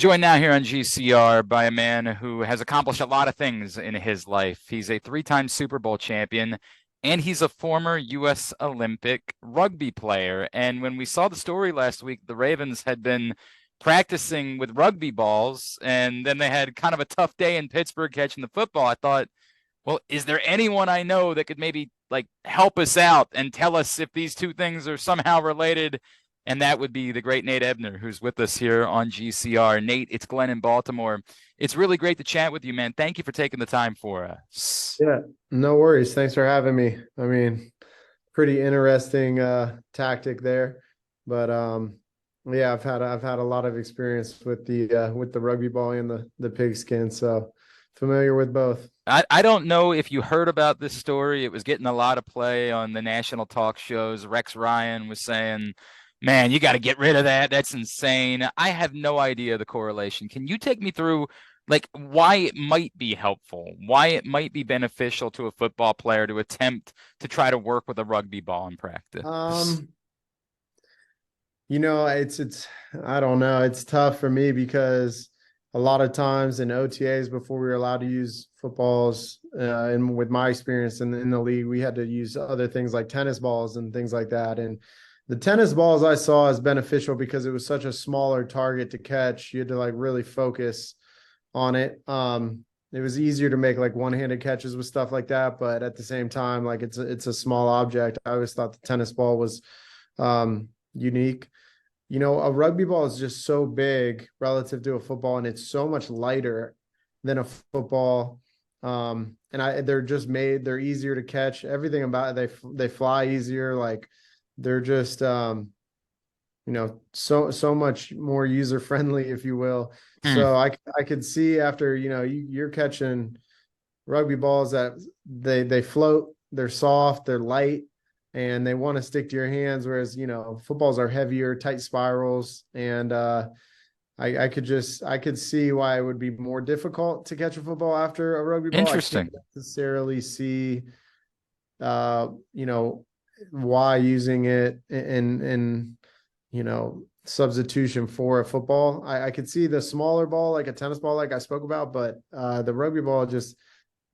Joined now here on GCR by a man who has accomplished a lot of things in his life. He's a three-time Super Bowl champion, and he's a former U.S. Olympic rugby player. And when we saw the story last week, the Ravens had been practicing with rugby balls, and then they had kind of a tough day in Pittsburgh catching the football. I thought, well, is there anyone I know that could maybe like help us out and tell us if these two things are somehow related? And that would be the great Nate Ebner, who's with us here on GCR. Nate, it's Glenn in Baltimore. It's really great to chat with you, man. Thank you for taking the time for us. Yeah, no worries. Thanks for having me. I mean, pretty interesting tactic there. But yeah, I've had a lot of experience with the rugby ball and the pigskin, so familiar with both. I don't know if you heard about this story. It was getting a lot of play on the national talk shows. Rex Ryan was saying, man, you got to get rid of that. That's insane. I have no idea the correlation. Can you take me through like why it might be helpful, why it might be beneficial to a football player to attempt to try to work with a rugby ball in practice? It's I don't know. It's tough for me because a lot of times in OTAs before we were allowed to use footballs, and with my experience in the league, we had to use other things like tennis balls and things like that. And the tennis balls I saw as beneficial because it was such a smaller target to catch. You had to like really focus on it. It was easier to make like one-handed catches with stuff like that, but at the same time, like it's a small object. I always thought the tennis ball was unique. A rugby ball is just so big relative to a football, and it's so much lighter than a football. They're easier to catch. Everything about it, they fly easier. Like they're just so much more user friendly, if you will. Hmm. So I could see after you're catching rugby balls that they float, they're soft, they're light, and they want to stick to your hands. Whereas, footballs are heavier, tight spirals. And I could see why it would be more difficult to catch a football after a rugby ball. I can't Interesting. necessarily see, uh, you know, why using it in substitution for a football. I could see the smaller ball, like a tennis ball, like I spoke about, but the rugby ball just,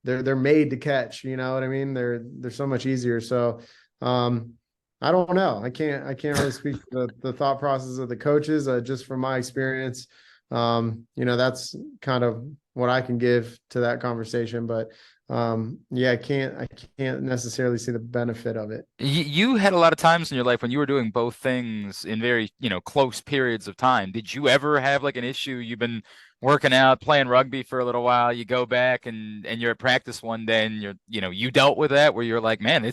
they're made to catch, you know what I mean? They're so much easier. So I don't know. I can't really speak to the thought process of the coaches. Just from my experience, that's kind of what I can give to that conversation. But yeah, I can't necessarily see the benefit of it. You had a lot of times in your life when you were doing both things in very, close periods of time. Did you ever have like an issue? You've been working out, playing rugby for a little while, you go back and you're at practice one day and you dealt with that where you're like, man,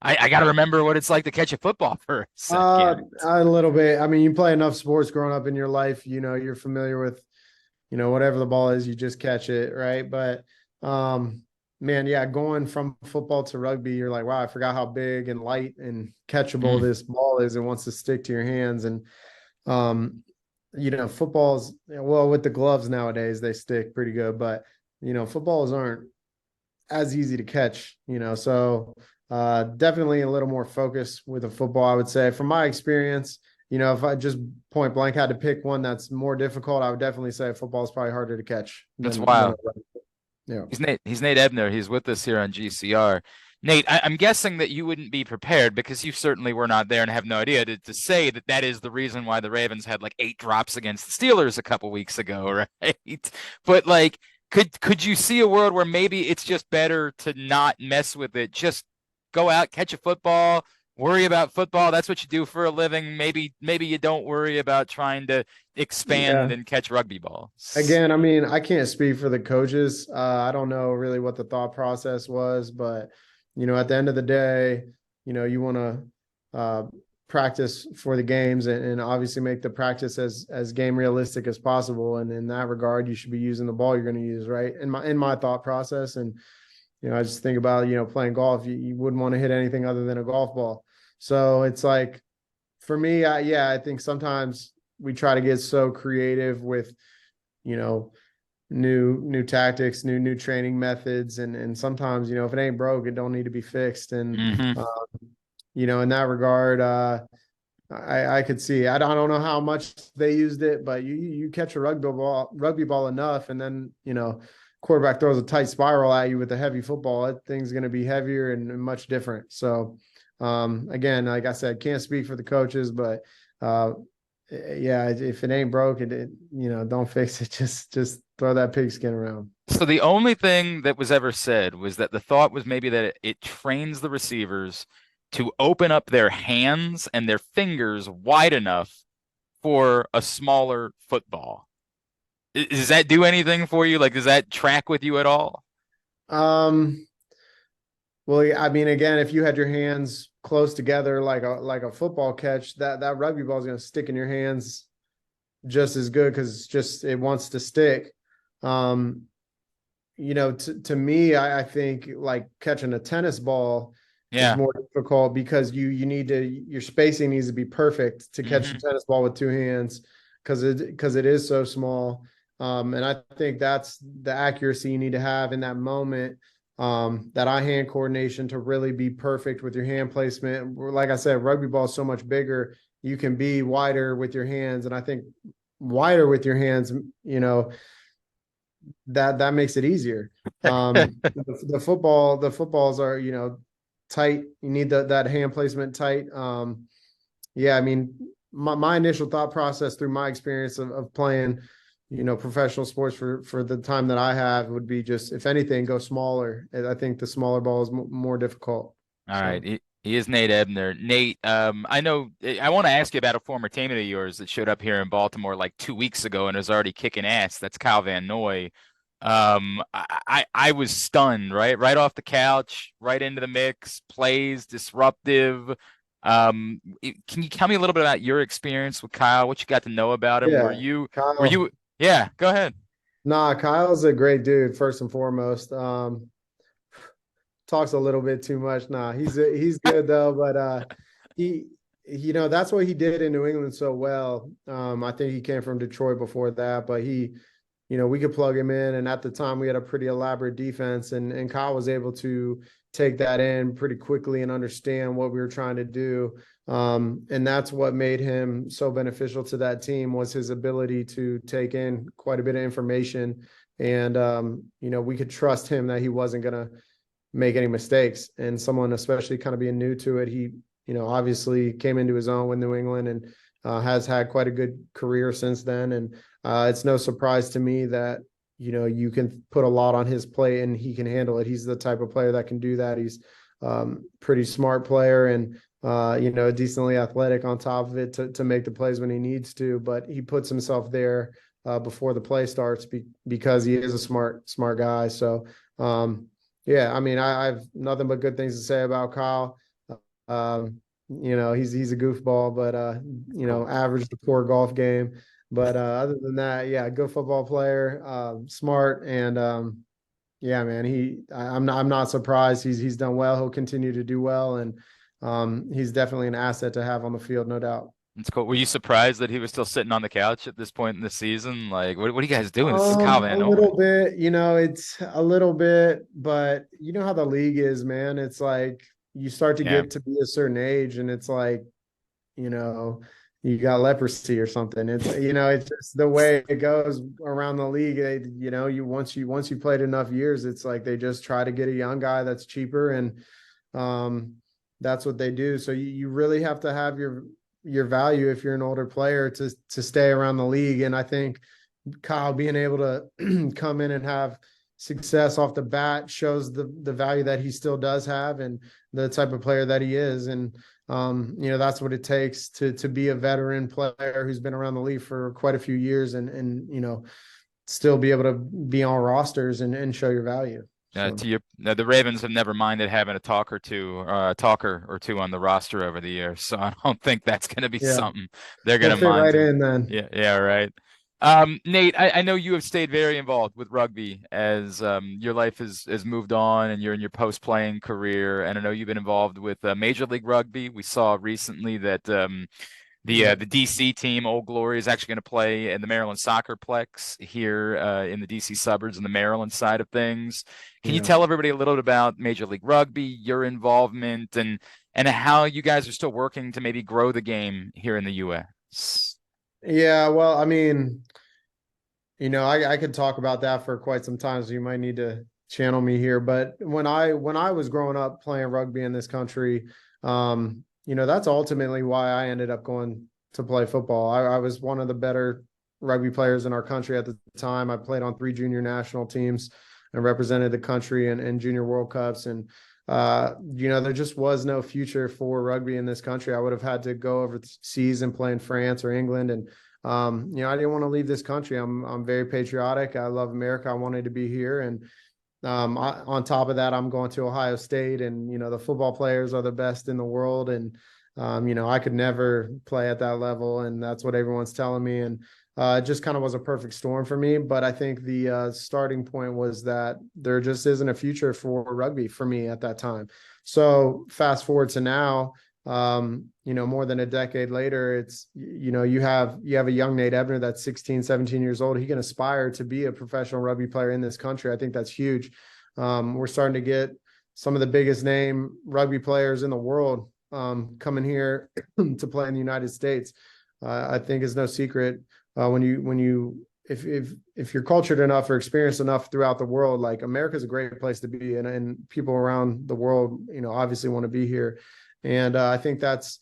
I got to remember what it's like to catch a football for a second. A little bit. I mean, you play enough sports growing up in your life, you're familiar with, whatever the ball is, you just catch it, right? But man, yeah, going from football to rugby, you're like, wow, I forgot how big and light and catchable Mm. this ball is and wants to stick to your hands. And footballs, well, with the gloves nowadays, they stick pretty good, but footballs aren't as easy to catch, so definitely a little more focus with a football, I would say. From my experience, if I just point blank had to pick one that's more difficult, I would definitely say football is probably harder to catch That's than wild. a rugby. Yeah. He's Nate Ebner. He's with us here on GCR. Nate, I'm guessing that you wouldn't be prepared because you certainly were not there and have no idea to say that that is the reason why the Ravens had like 8 drops against the Steelers a couple weeks ago, right? But like, could you see a world where maybe it's just better to not mess with it? Just go out, catch a football, worry about football. That's what you do for a living. Maybe you don't worry about trying to expand Yeah. and catch rugby balls. Again, I mean, I can't speak for the coaches. I don't know really what the thought process was, but at the end of the day, you want to practice for the games and obviously make the practice as game realistic as possible. And in that regard, you should be using the ball you're going to use, right? In my thought process, and I just think about playing golf. You wouldn't want to hit anything other than a golf ball. So it's like for me, I think sometimes we try to get so creative with you know new tactics, new training methods, and sometimes if it ain't broke, it don't need to be fixed. And Hmm. in that regard, I could see. I don't know how much they used it, but you catch a rugby ball enough, and then quarterback throws a tight spiral at you with a heavy football. That thing's going to be heavier and much different. So, again, like I said, can't speak for the coaches, but yeah, if it ain't broke, don't fix it. Just throw that pigskin around. So the only thing that was ever said was that the thought was maybe that it trains the receivers to open up their hands and their fingers wide enough for a smaller football. Does that do anything for you? Like, does that track with you at all? Um, well, yeah, I mean, again, if you had your hands close together like a football catch, that rugby ball is going to stick in your hands just as good because it wants to stick. Um, to me, I think like catching a tennis ball is Yeah. more difficult because your spacing needs to be perfect to catch a Hmm. tennis ball with two hands because it is so small. And I think that's the accuracy you need to have in that moment. That eye hand coordination to really be perfect with your hand placement. Like I said, rugby ball is so much bigger. You can be wider with your hands, and I think wider with your hands, that makes it easier. The footballs are tight. You need that hand placement tight. Yeah, I mean, my initial thought process through my experience of playing, professional sports for the time that I have would be just if anything go smaller. I think the smaller ball is more difficult. All right. So He is Nate Ebner. Nate, I know I want to ask you about a former teammate of yours that showed up here in Baltimore like 2 weeks ago and is already kicking ass. That's Kyle Van Noy. I was stunned, right? Right off the couch, right into the mix, plays, disruptive. Can you tell me a little bit about your experience with Kyle, what you got to know about him? yeah, Were Kyle. you, yeah, go ahead. Nah, Kyle's a great dude. First and foremost. Talks a little bit too much. Nah, he's good though, but he that's what he did in New England so well. I think he came from Detroit before that, but we could plug him in, and at the time we had a pretty elaborate defense, and Kyle was able to take that in pretty quickly and understand what we were trying to do. And that's what made him so beneficial to that team was his ability to take in quite a bit of information, and we could trust him that he wasn't gonna make any mistakes. And someone, especially kind of being new to it, he, obviously came into his own with New England and has had quite a good career since then. And it's no surprise to me that, you can put a lot on his plate and he can handle it. He's the type of player that can do that. He's pretty smart player and, decently athletic on top of it to make the plays when he needs to, but he puts himself there before the play starts because he is a smart guy. So, yeah, I mean, I've nothing but good things to say about Kyle. He's a goofball, but Cool. average the poor golf game. But other than that, yeah, good football player, smart, and yeah, man, I'm not surprised. He's done well. He'll continue to do well, and he's definitely an asset to have on the field, no doubt. It's cool. Were you surprised that he was still sitting on the couch at this point in the season? Like, what are you guys doing? This is Kyle A Van Noy. little bit, it's a little bit, but you know how the league is, man. It's like you start to Yeah. get to be a certain age, and it's like, you know, you got leprosy or something. It's just the way it goes around the league. You played enough years, it's like they just try to get a young guy that's cheaper, and um, that's what they do. So you really have to have your value if you're an older player to stay around the league. And I think Kyle being able to come in and have success off the bat shows the value that he still does have and the type of player that he is. And that's what it takes to be a veteran player who's been around the league for quite a few years and still be able to be on rosters and show your value. So The Ravens have never minded having a talker or two on the roster over the years, so I don't think that's going to be yeah, something they're going he'll to fit mind right too. in then. Yeah, yeah, right. Nate, I know you have stayed very involved with rugby as your life has moved on and you're in your post-playing career, and I know you've been involved with Major League Rugby. We saw recently that Yeah, the DC team, Old Glory, is actually going to play in the Maryland Soccerplex here in the DC suburbs in the Maryland side of things. Can you yeah. tell everybody a little bit about Major League Rugby, your involvement, and and how you guys are still working to maybe grow the game here in the US. Yeah, well, I mean, I could talk about that for quite some time, so you might need to channel me here. But when I was growing up playing rugby in this country, that's ultimately why I ended up going to play football. I was one of the better rugby players in our country at the time. I played on 3 junior national teams and represented the country in junior World Cups. And there just was no future for rugby in this country. I would have had to go overseas and play in France or England. And I didn't want to leave this country. I'm very patriotic. I love America. I wanted to be here. And on top of that, I'm going to Ohio State, and the football players are the best in the world. And I could never play at that level, and that's what everyone's telling me. And it just kind of was a perfect storm for me. But I think the starting point was that there just isn't a future for rugby for me at that time. So fast forward to now, more than a decade later, it's, you have a young Nate Ebner that's 16, 17 years old. He can aspire to be a professional rugby player in this country. I think that's huge. We're starting to get some of the biggest name rugby players in the world coming here to play in the United States. I think it's no secret if you're cultured enough or experienced enough throughout the world, like America's a great place to be, and people around the world, obviously want to be here. And I think that's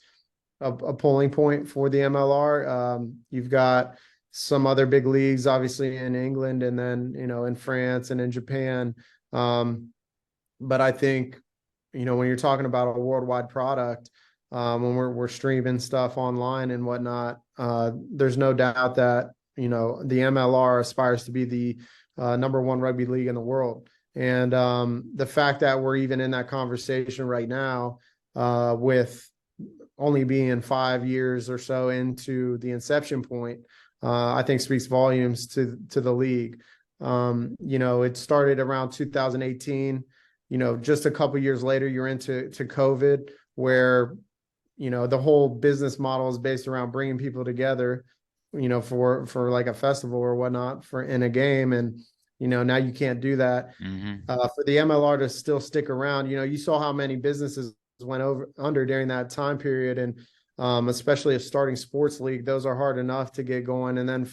a pulling point for the MLR. You've got some other big leagues, obviously in England, and then, in France and in Japan. But I think, when you're talking about a worldwide product, when we're streaming stuff online and whatnot, there's no doubt that, the MLR aspires to be the number one rugby league in the world. And the fact that we're even in that conversation right now, with only being 5 years or so into the inception point, I think speaks volumes to the league. It started around 2018. Just a couple years later, you're into COVID, where the whole business model is based around bringing people together, for like a festival or whatnot in a game. And now you can't do that. For the MLR to still stick around, you saw how many businesses went under during that time period. And especially a starting sports league, those are hard enough to get going. And then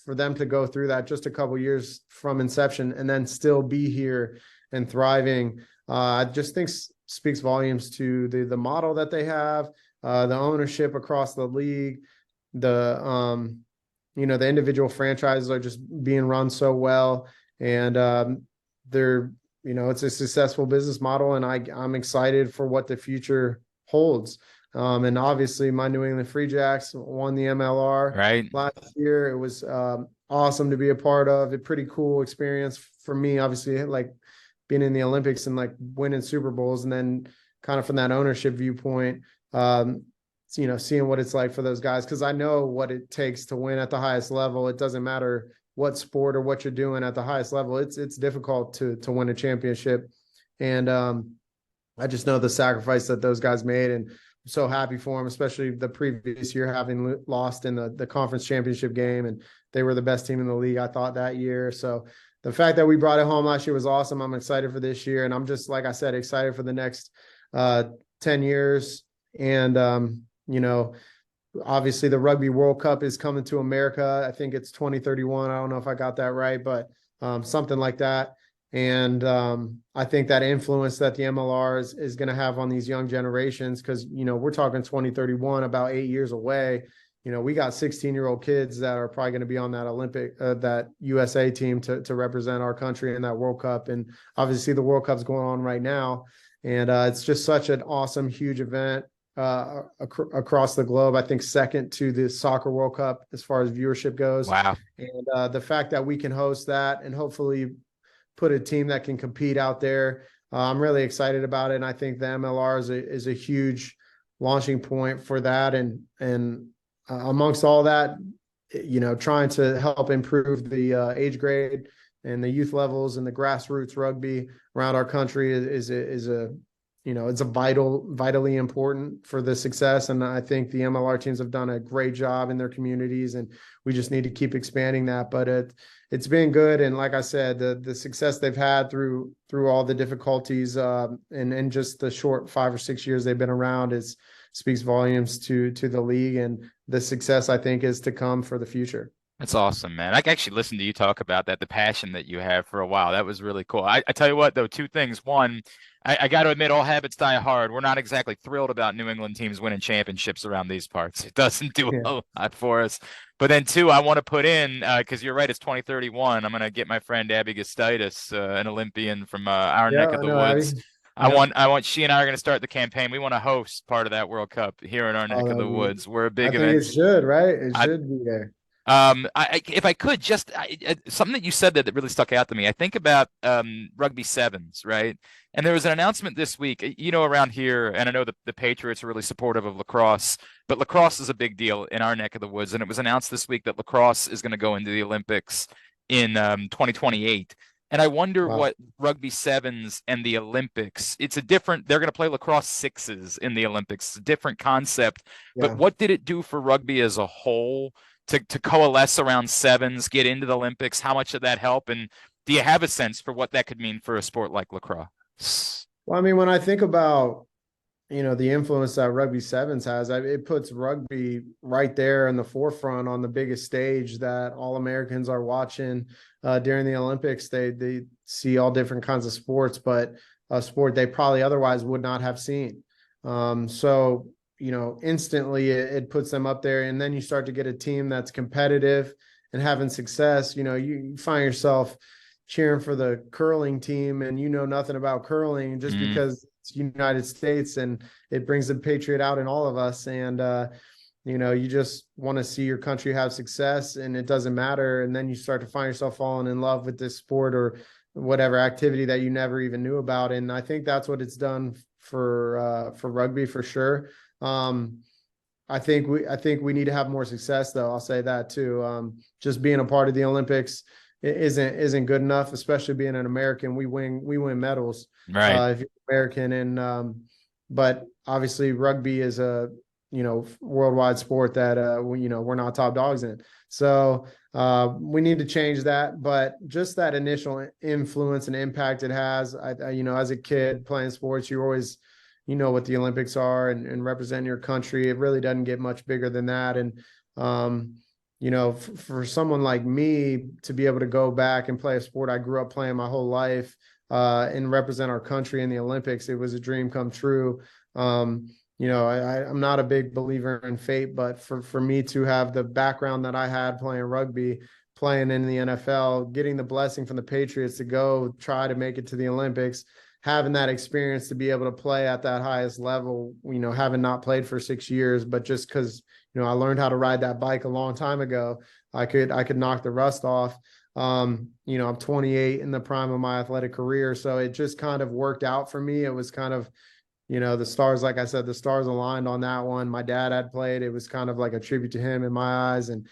for them to go through that just a couple years from inception and then still be here and thriving, I just think speaks volumes to the model that they have, the ownership across the league, the individual franchises are just being run so well. And they're, it's a successful business model, and I'm excited for what the future holds. And obviously my New England Free Jacks won the MLR last year. It was awesome to be a part of. A pretty cool experience for me, obviously, like being in the Olympics and like winning Super Bowls, and then kind of from that ownership viewpoint, seeing what it's like for those guys, because I know what it takes to win at the highest level. It doesn't matter what sport or what you're doing at the highest level. It's difficult to win a championship. And I just know the sacrifice that those guys made, and I'm so happy for them, especially the previous year having lost in the conference championship game, and they were the best team in the league, I thought, that year. So the fact that we brought it home last year was awesome. I'm excited for this year, and I'm just, like I said, excited for the next 10 years. And obviously the Rugby World Cup is coming to America. I think it's 2031. I don't know if I got that right, but something like that. And I think that influence that the MLR is going to have on these young generations, because, we're talking 2031, about 8 years away. We got 16-year-old kids that are probably going to be on that that USA team to represent our country in that World Cup. And obviously the World Cup's going on right now. And it's just such an awesome, huge event across the globe. I think second to the Soccer World Cup as far as viewership goes. Wow. And the fact that we can host that and hopefully put a team that can compete out there, I'm really excited about it. And I think the MLR is a huge launching point for that. And amongst all that, trying to help improve the age grade and the youth levels and the grassroots rugby around our country is it's vitally important for the success. And I think the MLR teams have done a great job in their communities, and we just need to keep expanding that. But it's been good. And like I said, the success they've had through all the difficulties, and just the short 5 or 6 years they've been around is speaks volumes to the league, and the success I think is to come for the future. That's awesome, man. I can actually listen to you talk about that, the passion that you have for a while. That was really cool. I tell you what, though, two things. One, I got to admit, all habits die hard. We're not exactly thrilled about New England teams winning championships around these parts. It doesn't do Yeah. a lot for us. But then, two, I want to put in, because you're right, it's 2031. I'm going to get my friend Abby Gustitis, an Olympian from our Yeah, neck of I the know, woods. Abby. Yep. I want, she and I are going to start the campaign. We want to host part of that World Cup here in our Oh, neck of that the would be. woods. We're a I big think event. it should, right? It I should be there. if I could just something that you said that really stuck out to me. I think about rugby sevens, right? And there was an announcement this week, around here, and I know the Patriots are really supportive of lacrosse, but lacrosse is a big deal in our neck of the woods. And it was announced this week that lacrosse is going to go into the Olympics in 2028. And I wonder Wow. what rugby sevens and the Olympics, they're going to play lacrosse sixes in the Olympics. It's a different concept. But Yeah. what did it do for rugby as a whole to coalesce around sevens, get into the Olympics? How much did that help? And do you have a sense for what that could mean for a sport like lacrosse? Well, I mean, when I think about, the influence that rugby sevens has, it puts rugby right there in the forefront on the biggest stage that all Americans are watching during the Olympics. They see all different kinds of sports, but a sport they probably otherwise would not have seen. So, instantly it puts them up there, and then you start to get a team that's competitive and having success. You find yourself cheering for the curling team, and nothing about curling just Mm, because it's United States, and it brings the patriot out in all of us. And you just want to see your country have success, and it doesn't matter. And then you start to find yourself falling in love with this sport or whatever activity that you never even knew about. And I think that's what it's done for rugby for sure. Um, I think we need to have more success, though. I'll say that too. Just being a part of the Olympics isn't good enough, especially being an American. We win medals right. if you're American, and but obviously rugby is a worldwide sport that we're not top dogs in. So we need to change that. But just that initial influence and impact it has, as a kid playing sports, you always what the Olympics are, and represent your country. It really doesn't get much bigger than that. And for someone like me to be able to go back and play a sport I grew up playing my whole life, and represent our country in the Olympics, it was a dream come true. I'm not a big believer in fate, but for me to have the background that I had playing rugby, playing in the NFL, getting the blessing from the Patriots to go try to make it to the Olympics, having that experience to be able to play at that highest level, having not played for 6 years, but just because, I learned how to ride that bike a long time ago, I could knock the rust off. I'm 28 in the prime of my athletic career. So it just kind of worked out for me. It was kind of, the stars, like I said, the stars aligned on that one. My dad had played. It was kind of like a tribute to him in my eyes, and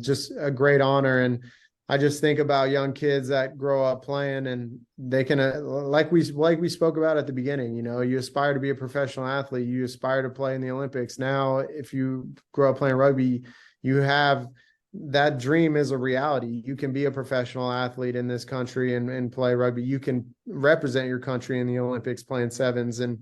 just a great honor. And I just think about young kids that grow up playing, and they can, like we spoke about at the beginning, you aspire to be a professional athlete, you aspire to play in the Olympics. Now, if you grow up playing rugby, you have that dream is a reality. You can be a professional athlete in this country and play rugby. You can represent your country in the Olympics playing sevens, and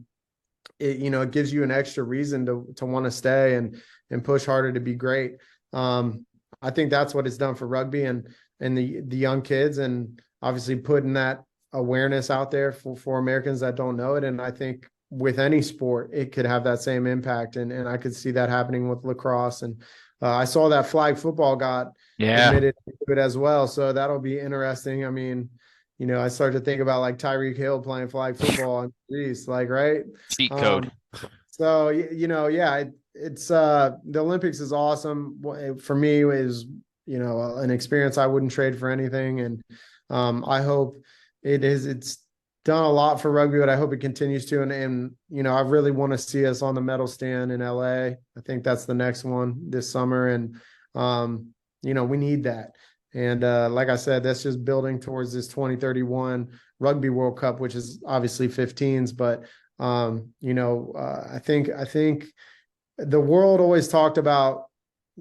it gives you an extra reason to want to stay and push harder to be great. I think that's what it's done for rugby and the young kids, and obviously putting that awareness out there for Americans that don't know it. And I think with any sport, it could have that same impact. And I could see that happening with lacrosse. And I saw that flag football got Yeah. admitted to it as well. So that'll be interesting. I mean, I started to think about like Tyreek Hill playing flag football, and geez, like, right. Cheat code. Um, so, yeah, it's the Olympics is awesome. For me, is, an experience I wouldn't trade for anything. And I hope it's done a lot for rugby, but I hope it continues to. And I really want to see us on the medal stand in LA. I think that's the next one this summer. And, we need that. And like I said, that's just building towards this 2031 Rugby World Cup, which is obviously 15s. But I think the world always talked about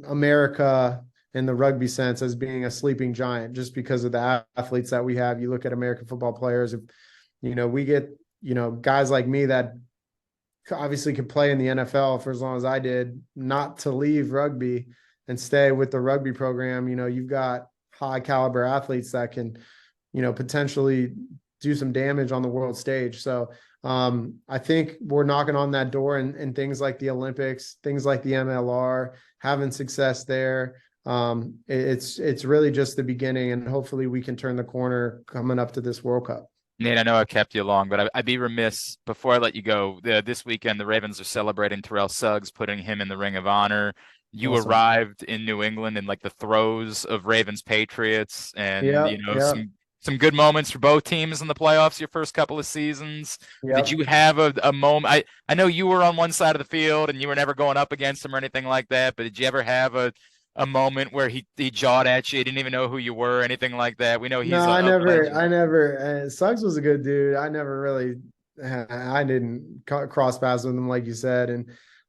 America in the rugby sense as being a sleeping giant just because of the athletes that we have. You look at American football players, we get, guys like me that obviously could play in the NFL for as long as I did, not to leave rugby and stay with the rugby program. You've got high caliber athletes that can, potentially do some damage on the world stage. So I think we're knocking on that door, and things like the Olympics, things like the MLR, having success there. It's really just the beginning, and hopefully we can turn the corner coming up to this World Cup. Nate, I know I kept you long, but I'd be remiss before I let you go. This weekend, the Ravens are celebrating Terrell Suggs, putting him in the Ring of Honor. You Awesome. arrived in New England in like the throes of Ravens Patriots, and Yep. Yep. some good moments for both teams in the playoffs your first couple of seasons. Did Yep. you have a moment? I know you were on one side of the field and you were never going up against him or anything like that, but did you ever have a moment where he jawed at you, he didn't even know who you were, anything like that? We know No, he's a legend. I never. Suggs was a good dude. I never really, I didn't cross paths with him like you said, and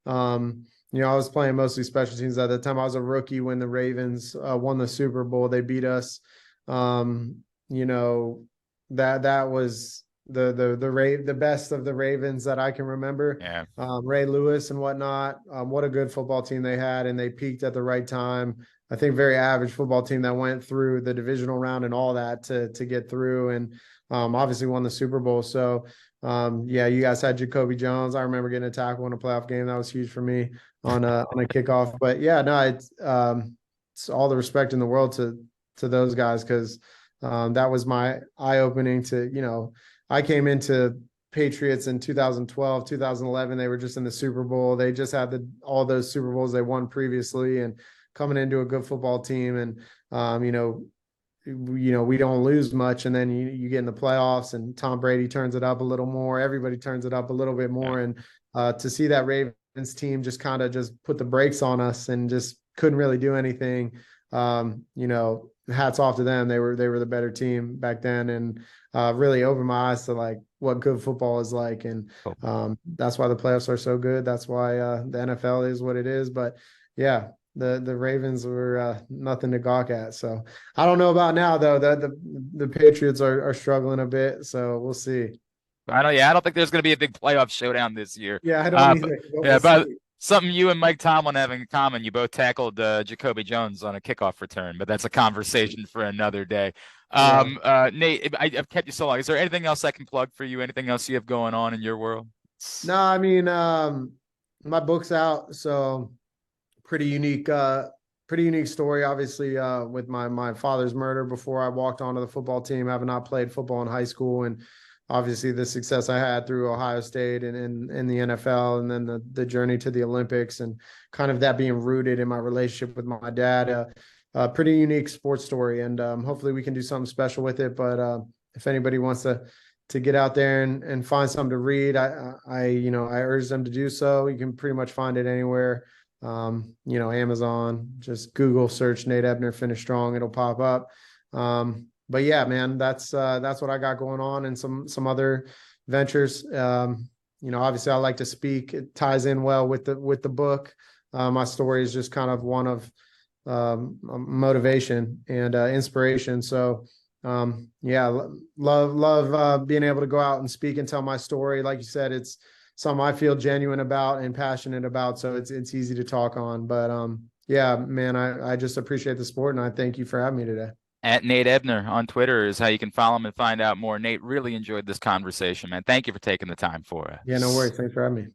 I was playing mostly special teams at the time. I was a rookie when the Ravens won the Super Bowl. They beat us. Um, you know, that was the best of the Ravens that I can remember. Yeah. Ray Lewis and whatnot. What a good football team they had, and they peaked at the right time. I think very average football team that went through the divisional round and all that to get through, and obviously won the Super Bowl. So yeah, you guys had Jacoby Jones. I remember getting a tackle in a playoff game. That was huge for me on a kickoff. But yeah, no, it's all the respect in the world to those guys, because that was my eye opening to, I came into Patriots in 2012, 2011. They were just in the Super Bowl. They just had all those Super Bowls they won previously, and coming into a good football team, and we don't lose much, and then you get in the playoffs and Tom Brady turns it up a little more, everybody turns it up a little bit Yeah. more, and to see that Ravens team just kind of just put the brakes on us and just couldn't really do anything. Hats off to them. They were the better team back then, and really opened my eyes to like what good football is like, and Cool. that's why the playoffs are so good. That's why the NFL is what it is. But yeah, the Ravens were nothing to gawk at. So I don't know about now though. The Patriots are struggling a bit. So we'll see. I don't think there's going to be a big playoff showdown this year. Yeah, I don't But either. But yeah, we'll see. but something you and Mike Tomlin have in common, you both tackled Jacoby Jones on a kickoff return, but that's a conversation for another day. Yeah. Nate, I've kept you so long. Is there anything else I can plug for you? Anything else you have going on in your world? No, I mean, my book's out, so pretty unique, pretty unique story. Obviously, with my father's murder before I walked onto the football team, having not played football in high school, and obviously the success I had through Ohio State and in the NFL, and then the journey to the Olympics, and kind of that being rooted in my relationship with my dad. A pretty unique sports story, and hopefully we can do something special with it. But if anybody wants to get out there and find something to read, I urge them to do so. You can pretty much find it anywhere. Amazon, just Google search Nate Ebner Finish Strong, it'll pop up. But yeah, man, that's what I got going on, and some other ventures. Obviously I like to speak. It ties in well with the book. My story is just kind of one of motivation and inspiration. So yeah, love being able to go out and speak and tell my story. Like you said, it's something I feel genuine about and passionate about, so it's easy to talk on. But yeah, man, I just appreciate the sport, and I thank you for having me today. At Nate Ebner on Twitter is how you can follow him and find out more. Nate, really enjoyed this conversation, man. Thank you for taking the time for Yeah, no us. worries. Thanks for having me.